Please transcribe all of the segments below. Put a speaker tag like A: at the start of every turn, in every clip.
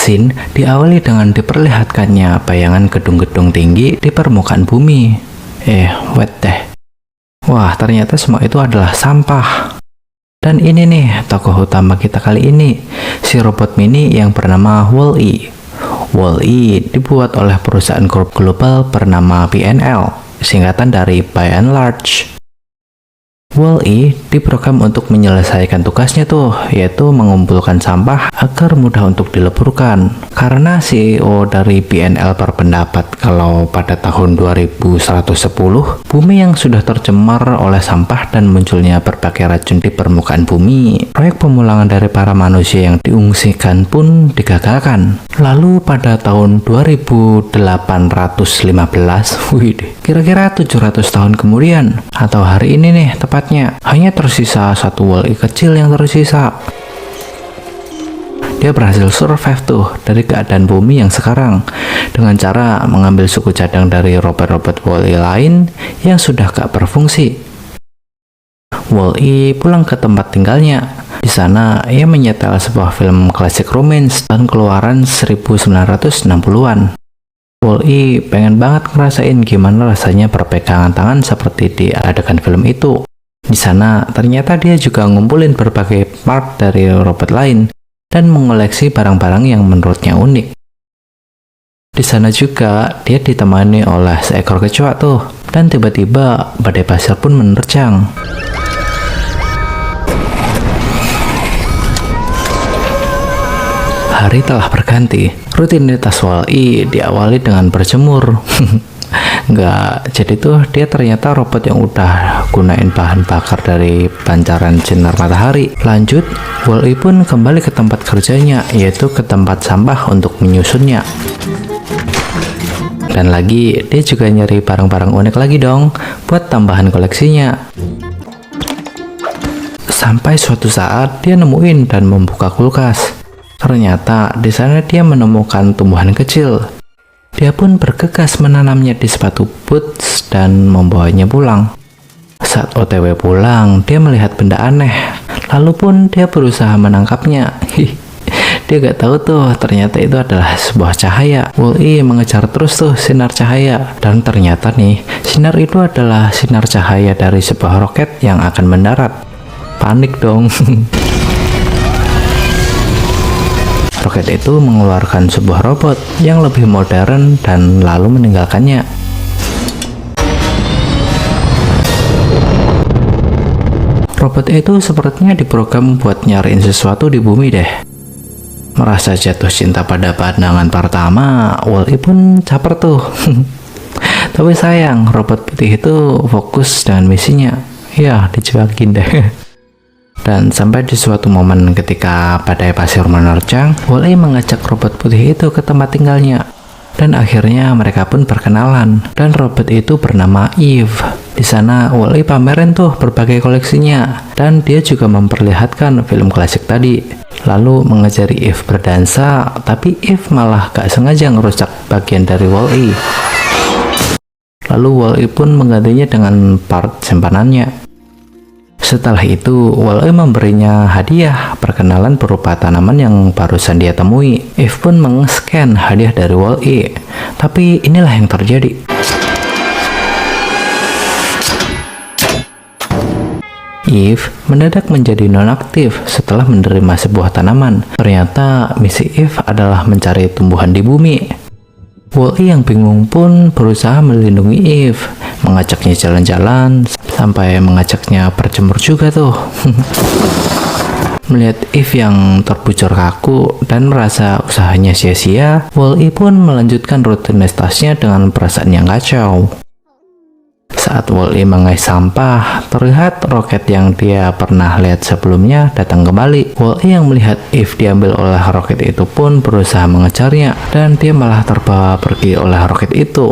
A: Scene diawali dengan diperlihatkannya bayangan gedung-gedung tinggi di permukaan bumi. Wait deh. Wah, ternyata semua itu adalah sampah. Dan ini nih, tokoh utama kita kali ini, si robot mini yang bernama Wall-E. Wall-E dibuat oleh perusahaan grup global bernama BNL, singkatan dari By and Large. Wall-E diprogram untuk menyelesaikan tugasnya tuh, yaitu mengumpulkan sampah agar mudah untuk dileburkan. Karena CEO dari BNL berpendapat kalau pada tahun 2110, bumi yang sudah tercemar oleh sampah dan munculnya berbagai racun di permukaan bumi, proyek pemulangan dari para manusia yang diungsikan pun digagalkan. Lalu pada tahun 2815, kira-kira 700 tahun kemudian, atau hari ini nih tepatnya, hanya tersisa satu Wall-E kecil yang tersisa. Dia berhasil survive tuh dari keadaan bumi yang sekarang dengan cara mengambil suku cadang dari robot-robot Wall-E lain yang sudah gak berfungsi. Wall-E pulang ke tempat tinggalnya. Di sana ia menyetel sebuah film klasik romance tahun keluaran 1960-an. Wall-E pengen banget ngerasain gimana rasanya berpegangan tangan seperti di adegan film itu. Di sana ternyata dia juga ngumpulin berbagai part dari robot lain dan mengoleksi barang-barang yang menurutnya unik. Di sana juga dia ditemani oleh seekor kecoa tuh, dan tiba-tiba badai pasir pun menerjang. Hari telah berganti. Rutinitas Wall-E diawali dengan berjemur. Jadi tuh dia ternyata robot yang udah gunain bahan bakar dari pancaran sinar matahari. Lanjut, Wall-E pun kembali ke tempat kerjanya, yaitu ke tempat sampah untuk menyusunnya. Dan lagi, dia juga nyari barang-barang unik lagi dong, buat tambahan koleksinya. Sampai suatu saat dia nemuin dan membuka kulkas. Ternyata di sana dia menemukan tumbuhan kecil. Dia pun bergegas menanamnya di sepatu boots dan membawanya pulang. Saat OTW pulang, dia melihat benda aneh. Lalu pun dia berusaha menangkapnya. Dia gak tahu tuh, ternyata itu adalah sebuah cahaya. Wall-E mengejar terus tuh sinar cahaya. Dan ternyata nih, sinar itu adalah sinar cahaya dari sebuah roket yang akan mendarat. Panik dong. Roket itu mengeluarkan sebuah robot yang lebih modern dan lalu meninggalkannya. Robot itu sepertinya diprogram buat nyariin sesuatu di bumi deh. Merasa jatuh cinta pada pandangan pertama, Wall-E pun caper tuh. Tapi sayang, robot putih itu fokus dengan misinya. Ya, dicuekin deh. Dan sampai di suatu momen ketika badai pasir menerjang, Wall-E mengajak robot putih itu ke tempat tinggalnya. Dan akhirnya mereka pun berkenalan. Dan robot itu bernama Eve. Di sana Wall-E pamerin tuh berbagai koleksinya. Dan dia juga memperlihatkan film klasik tadi. Lalu mengajari Eve berdansa, tapi Eve malah gak sengaja ngerusak bagian dari Wall-E. Lalu Wall-E pun menggantinya dengan part simpanannya. Setelah itu, Wall-E memberinya hadiah perkenalan berupa tanaman yang barusan dia temui. Eve pun meng-scan hadiah dari Wall-E. Tapi inilah yang terjadi. Eve mendadak menjadi nonaktif setelah menerima sebuah tanaman. Ternyata misi Eve adalah mencari tumbuhan di bumi. Wall-E yang bingung pun berusaha melindungi Eve, mengajaknya jalan-jalan, sampai mengajaknya berjemur juga tuh. Melihat Eve yang terbujur kaku dan merasa usahanya sia-sia, Wall-E pun melanjutkan rutinitasnya dengan perasaan yang kacau. Saat Wall-E mengais sampah, terlihat roket yang dia pernah lihat sebelumnya datang kembali. Wall-E yang melihat Eve diambil oleh roket itu pun berusaha mengejarnya, dan dia malah terbawa pergi oleh roket itu.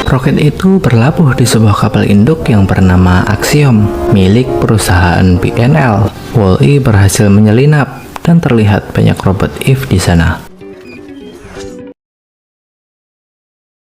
A: Roket itu berlabuh di sebuah kapal induk yang bernama Axiom, milik perusahaan BNL. Wall-E berhasil menyelinap dan terlihat banyak robot Eve di sana.